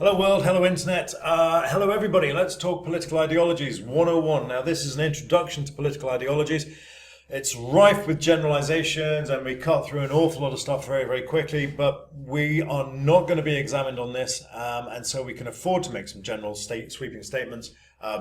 Hello world, hello internet, hello everybody. Let's talk political ideologies 101. Now this is an introduction to political ideologies. It's rife with generalizations and we cut through an awful lot of stuff very, very quickly, but we are not going to be examined on this, and so we can afford to make some general sweeping statements.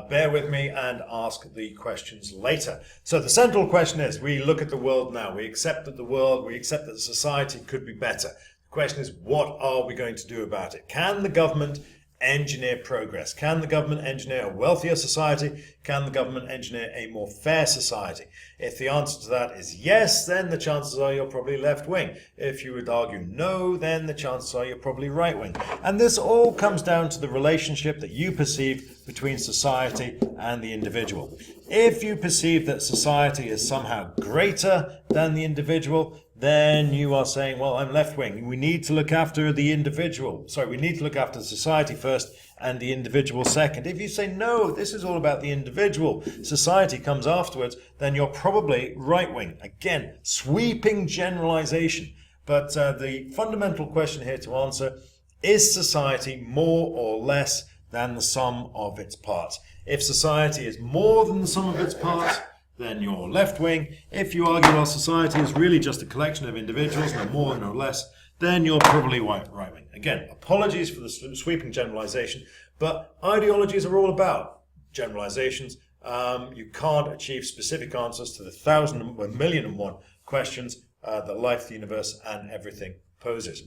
Bear with me and ask the questions later. So the central question is, we look at the world now, we accept that society could be better. The question is, what are we going to do about it? Can the government engineer progress? Can the government engineer a wealthier society? Can the government engineer a more fair society? If the answer to that is yes, then the chances are you're probably left wing. If you would argue no, then the chances are you're probably right wing. And this all comes down to the relationship that you perceive between society and the individual. If you perceive that society is somehow greater than the individual, then you are saying, well, I'm left wing. We need to look after the individual. We need to look after society first and the individual second. If you say, no, this is all about the individual, society comes afterwards, then you're probably right wing. Again, sweeping generalization. But the fundamental question here to answer, is society more or less than the sum of its parts? If society is more than the sum of its parts, then you're left wing. If you argue, well, society is really just a collection of individuals, no more no less, then you're probably right wing. Again, apologies for the sweeping generalization, but ideologies are all about generalizations. You can't achieve specific answers to the million and one questions that life, the universe, and everything poses.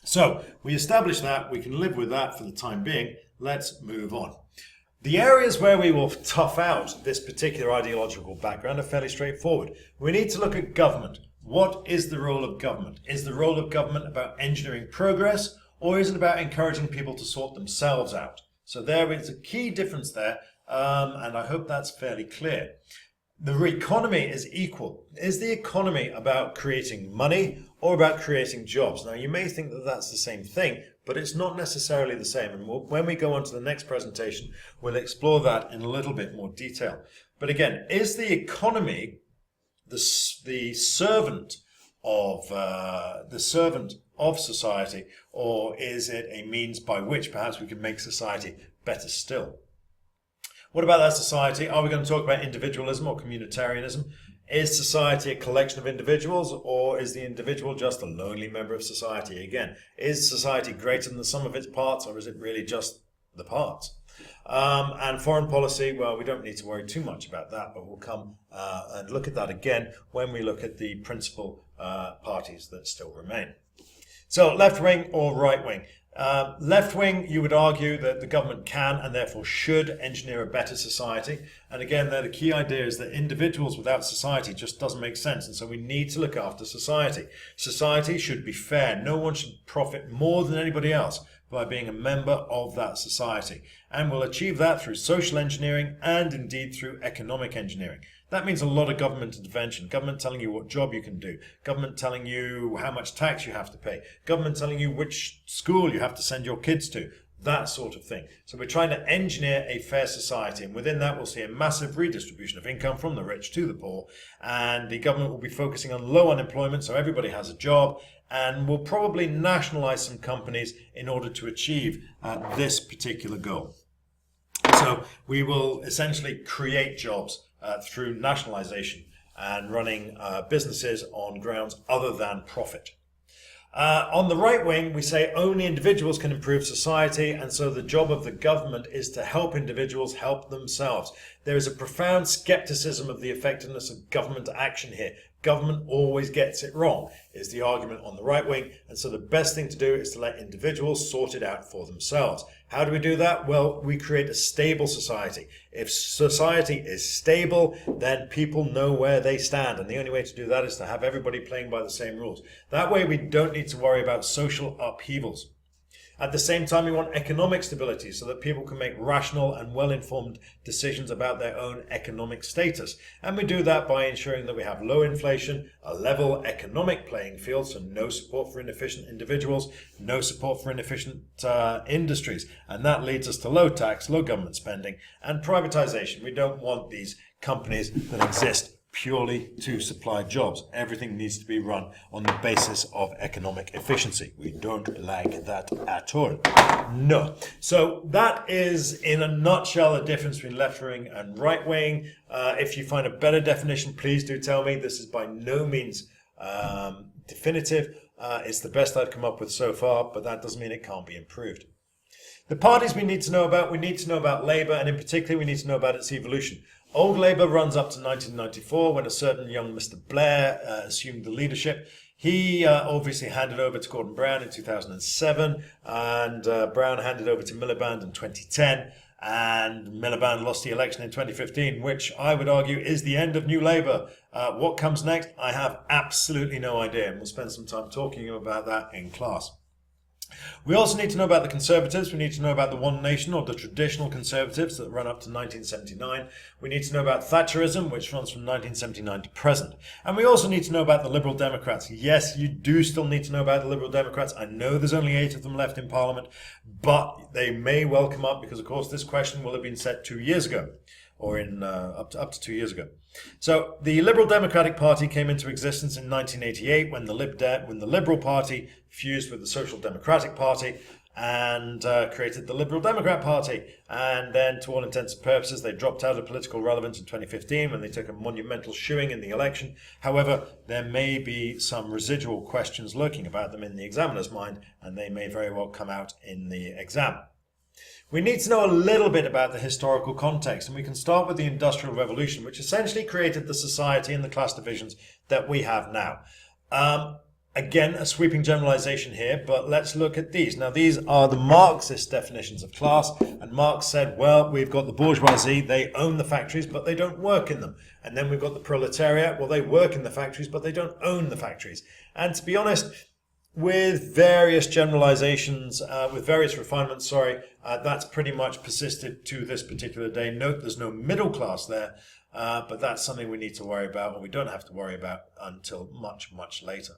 So we establish that, we can live with that for the time being. Let's move on. The areas where we will tough out this particular ideological background are fairly straightforward. We need to look at government. What is the role of government? Is the role of government about engineering progress, or is it about encouraging people to sort themselves out? So there is a key difference there, and I hope that's fairly clear. The economy is equal. Is the economy about creating money or about creating jobs? Now, you may think that that's the same thing, but it's not necessarily the same. And when we go on to the next presentation, we'll explore that in a little bit more detail. But again, is the economy the servant of society, or is it a means by which perhaps we can make society better still? What about that society? Are we going to talk about individualism or communitarianism? Is society a collection of individuals, or is the individual just a lonely member of society? Again, is society greater than the sum of its parts, or is it really just the parts? And foreign policy, well, we don't need to worry too much about that, but we'll come and look at that again when we look at the principal parties that still remain. So, left wing or right wing? Left wing, you would argue that the government can and therefore should engineer a better society. And again, the key idea is that individuals without society just doesn't make sense. And so we need to look after society. Society should be fair. No one should profit more than anybody else by being a member of that society. And we'll achieve that through social engineering and indeed through economic engineering. That means a lot of government intervention. Government telling you what job you can do. Government telling you how much tax you have to pay. Government telling you which school you have to send your kids to. That sort of thing. So we're trying to engineer a fair society. And within that, we'll see a massive redistribution of income from the rich to the poor. And the government will be focusing on low unemployment, so everybody has a job. And we'll probably nationalize some companies in order to achieve this particular goal. So we will essentially create jobs through nationalization and running businesses on grounds other than profit. On the right wing, we say only individuals can improve society, and so the job of the government is to help individuals help themselves. There is a profound skepticism of the effectiveness of government action here. Government always gets it wrong, is the argument on the right wing, and so the best thing to do is to let individuals sort it out for themselves. How do we do that? Well, we create a stable society. If society is stable, then people know where they stand, and the only way to do that is to have everybody playing by the same rules. That way we don't need to worry about social upheavals. At the same time, we want economic stability so that people can make rational and well-informed decisions about their own economic status. And we do that by ensuring that we have low inflation, a level economic playing field, so no support for inefficient individuals, no support for inefficient industries. And that leads us to low tax, low government spending, and privatization. We don't want these companies that exist purely to supply jobs. Everything needs to be run on the basis of economic efficiency. We don't like that at all. No. So that is, in a nutshell, the difference between left-wing and right-wing. If you find a better definition, please do tell me. This is by no means definitive. It's the best I've come up with so far, but that doesn't mean it can't be improved. The parties we need to know about Labour, and in particular we need to know about its evolution. Old Labour runs up to 1994 when a certain young Mr. Blair assumed the leadership. He obviously handed over to Gordon Brown in 2007, and Brown handed over to Miliband in 2010, and Miliband lost the election in 2015, which I would argue is the end of New Labour. What comes next? I have absolutely no idea, and we'll spend some time talking about that in class. We also need to know about the Conservatives. We need to know about the One Nation, or the traditional Conservatives that run up to 1979. We need to know about Thatcherism, which runs from 1979 to present. And we also need to know about the Liberal Democrats. Yes, you do still need to know about the Liberal Democrats. I know there's only 8 of them left in Parliament, but they may well come up because, of course, this question will have been set 2 years ago, or in up to 2 years ago. So the Liberal Democratic Party came into existence in 1988 when the Liberal Party fused with the Social Democratic Party and created the Liberal Democrat Party. And then, to all intents and purposes, they dropped out of political relevance in 2015 when they took a monumental shoeing in the election. However, there may be some residual questions lurking about them in the examiner's mind, and they may very well come out in the exam. We need to know a little bit about the historical context, and we can start with the Industrial Revolution, which essentially created the society and the class divisions that we have now. Again, a sweeping generalization here, but let's look at these. Now, these are the Marxist definitions of class, and Marx said, well, we've got the bourgeoisie, they own the factories, but they don't work in them. And then we've got the proletariat, well, they work in the factories, but they don't own the factories. And to be honest, with various generalizations, with various refinements, that's pretty much persisted to this particular day. Note there's no middle class there, but that's something we need to worry about, or we don't have to worry about until much, much later.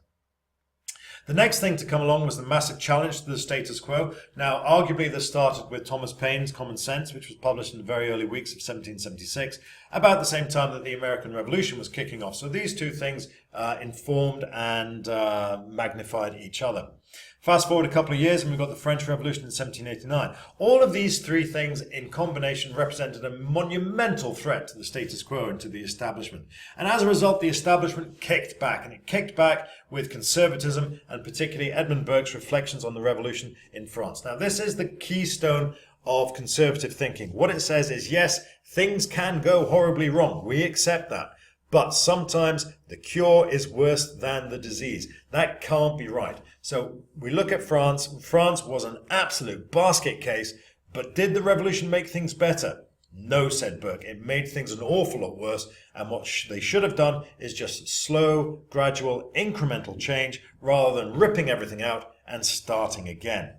The next thing to come along was the massive challenge to the status quo. Now, arguably, this started with Thomas Paine's Common Sense, which was published in the very early weeks of 1776, about the same time that the American Revolution was kicking off. So these two things informed and magnified each other. Fast forward a couple of years and we've got the French Revolution in 1789. All of these three things in combination represented a monumental threat to the status quo and to the establishment. And as a result, the establishment kicked back, and it kicked back with conservatism and particularly Edmund Burke's reflections on the revolution in France. Now, this is the keystone of conservative thinking. What it says is, yes, things can go horribly wrong. We accept that. But sometimes the cure is worse than the disease. That can't be right. So we look at France. France was an absolute basket case, but did the revolution make things better? No, said Burke. It made things an awful lot worse, and what they should have done is just slow, gradual, incremental change rather than ripping everything out and starting again.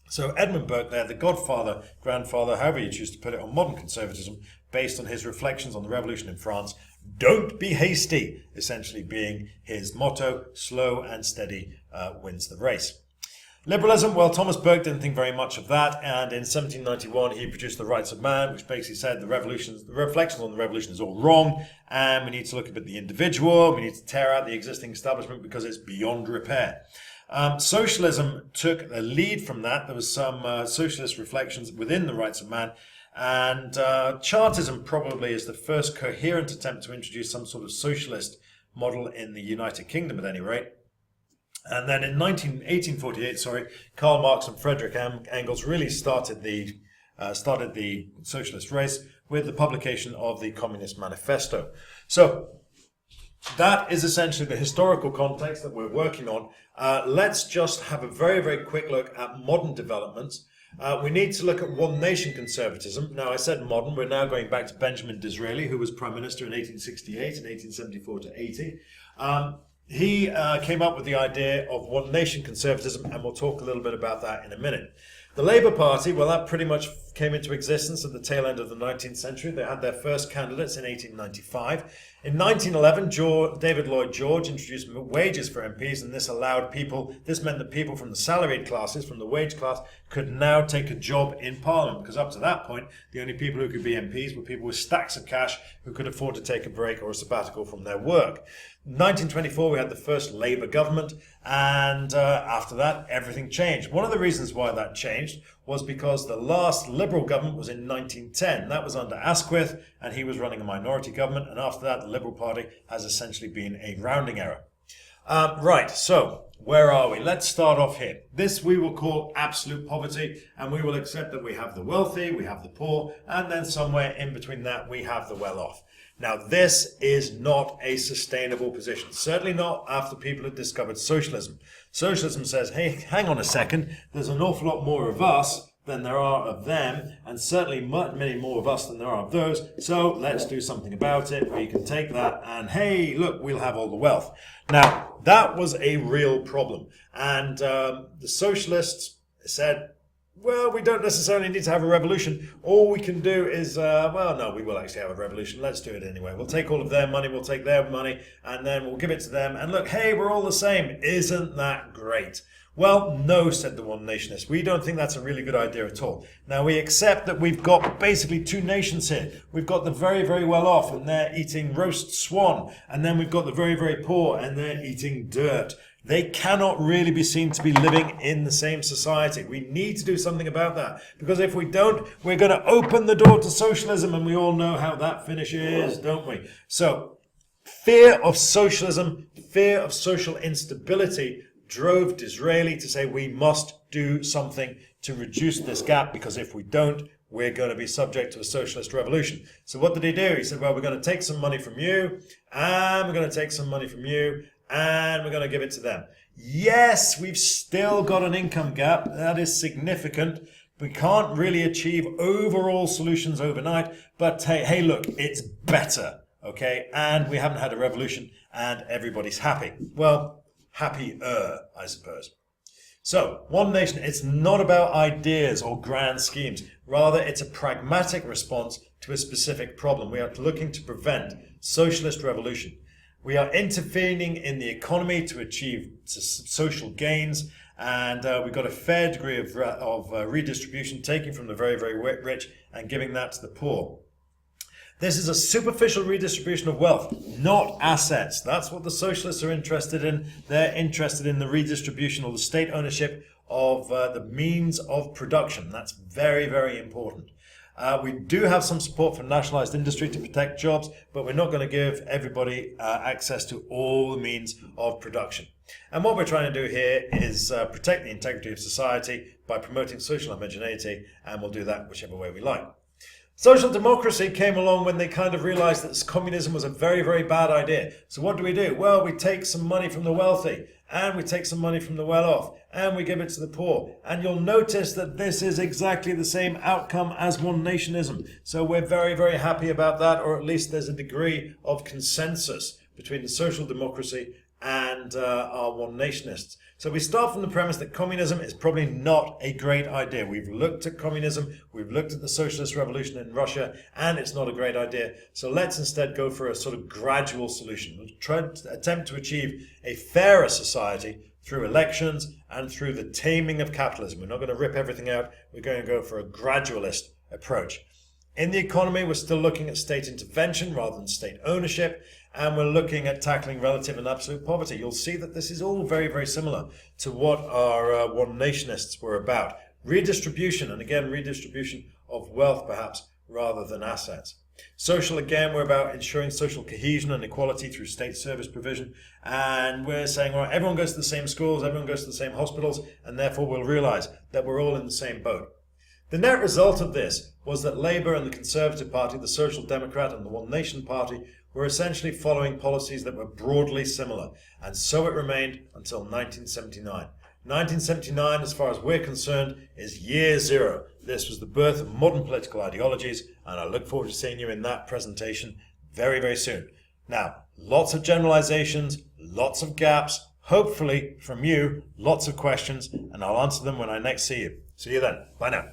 So Edmund Burke there, the godfather, grandfather, however you choose to put it, on modern conservatism, based on his reflections on the revolution in France. Don't be hasty, essentially being his motto. Slow and steady wins the race. Liberalism, well, Thomas Burke didn't think very much of that, and in 1791 he produced The Rights of Man, which basically said the reflections on the revolution is all wrong, and we need to look at the individual, we need to tear out the existing establishment because it's beyond repair. Socialism took a lead from that. There was some socialist reflections within The Rights of Man, and Chartism probably is the first coherent attempt to introduce some sort of socialist model in the United Kingdom at any rate. And then in 1848, Karl Marx and Frederick Engels really started the socialist race with the publication of the Communist Manifesto. So that is essentially the historical context that we're working on. Let's just have a very, very quick look at modern developments. We need to look at one nation conservatism. Now, I said modern. We're now going back to Benjamin Disraeli, who was Prime Minister in 1868 and 1874 to 80. He came up with the idea of one nation conservatism, and we'll talk a little bit about that in a minute. The Labour Party, well, that pretty much came into existence at the tail end of the 19th century. They had their first candidates in 1895, In 1911, David Lloyd George introduced wages for MPs, and this meant that people from the salaried classes, from the wage class, could now take a job in Parliament, because up to that point, the only people who could be MPs were people with stacks of cash who could afford to take a break or a sabbatical from their work. In 1924, we had the first Labour government, and after that, everything changed. One of the reasons why that changed was because the last Liberal government was in 1910. That was under Asquith, and he was running a minority government, and after that, the Liberal Party has essentially been a rounding error. Right, so where are we? Let's start off here. This we will call absolute poverty, and we will accept that we have the wealthy, we have the poor, and then somewhere in between that, we have the well-off. Now, this is not a sustainable position. Certainly not after people have discovered socialism. Socialism says, hey, hang on a second, there's an awful lot more of us than there are of them, and certainly many more of us than there are of those, so let's do something about it. We can take that and, hey, look, we'll have all the wealth. Now, that was a real problem, and the socialists said, well, we don't necessarily need to have a revolution. All we can do is, well, no, we will actually have a revolution. Let's do it anyway. We'll take all of their money, we'll take their money, and then we'll give it to them. And look, hey, we're all the same. Isn't that great? Well, no, said the One Nationists. We don't think that's a really good idea at all. Now, we accept that we've got basically two nations here. We've got the very, very well off, and they're eating roast swan. And then we've got the very, very poor, and they're eating dirt. They cannot really be seen to be living in the same society. We need to do something about that. Because if we don't, we're going to open the door to socialism, and we all know how that finishes, don't we? So, fear of socialism, fear of social instability drove Disraeli to say we must do something to reduce this gap, because if we don't, we're going to be subject to a socialist revolution. So what did he do? He said, well, we're going to take some money from you, and we're going to take some money from you, and we're going to give it to them. Yes, we've still got an income gap. That is significant. We can't really achieve overall solutions overnight, but hey, look, it's better, okay? And we haven't had a revolution, and everybody's happy. Well, happier, I suppose. So, One Nation, it's not about ideas or grand schemes. Rather, it's a pragmatic response to a specific problem. We are looking to prevent socialist revolution. We are intervening in the economy to achieve social gains, and we've got a fair degree of redistribution, taking from the very, very rich and giving that to the poor. This is a superficial redistribution of wealth, not assets. That's what the socialists are interested in. They're interested in the redistribution or the state ownership of the means of production. That's very, very important. We do have some support for nationalized industry to protect jobs, but we're not going to give everybody access to all the means of production. And what we're trying to do here is protect the integrity of society by promoting social homogeneity, and we'll do that whichever way we like. Social democracy came along when they kind of realized that communism was a very, very bad idea. So what do? Well, we take some money from the wealthy, and we take some money from the well-off, and we give it to the poor. And you'll notice that this is exactly the same outcome as One Nationism. So we're very, very happy about that, or at least there's a degree of consensus between the social democracy and our One Nationists. So we start from the premise that communism is probably not a great idea. We've looked at communism, we've looked at the socialist revolution in Russia, and it's not a great idea. So let's instead go for a sort of gradual solution. We'll try to attempt to achieve a fairer society through elections and through the taming of capitalism. We're not going to rip everything out. We're going to go for a gradualist approach. In the economy, we're still looking at state intervention rather than state ownership, and we're looking at tackling relative and absolute poverty. You'll see that this is all very, very similar to what our One Nationists were about. Redistribution, and again, redistribution of wealth perhaps, rather than assets. Social, again, we're about ensuring social cohesion and equality through state service provision, and we're saying, well, everyone goes to the same schools, everyone goes to the same hospitals, and therefore we'll realize that we're all in the same boat. The net result of this was that Labour and the Conservative Party, the Social Democrat and the One Nation Party were essentially following policies that were broadly similar, and so it remained until 1979. 1979, as far as we're concerned, is year zero. This was the birth of modern political ideologies, and I look forward to seeing you in that presentation very, very soon. Now, lots of generalizations, lots of gaps, hopefully from you, lots of questions, and I'll answer them when I next see you. See you then. Bye now.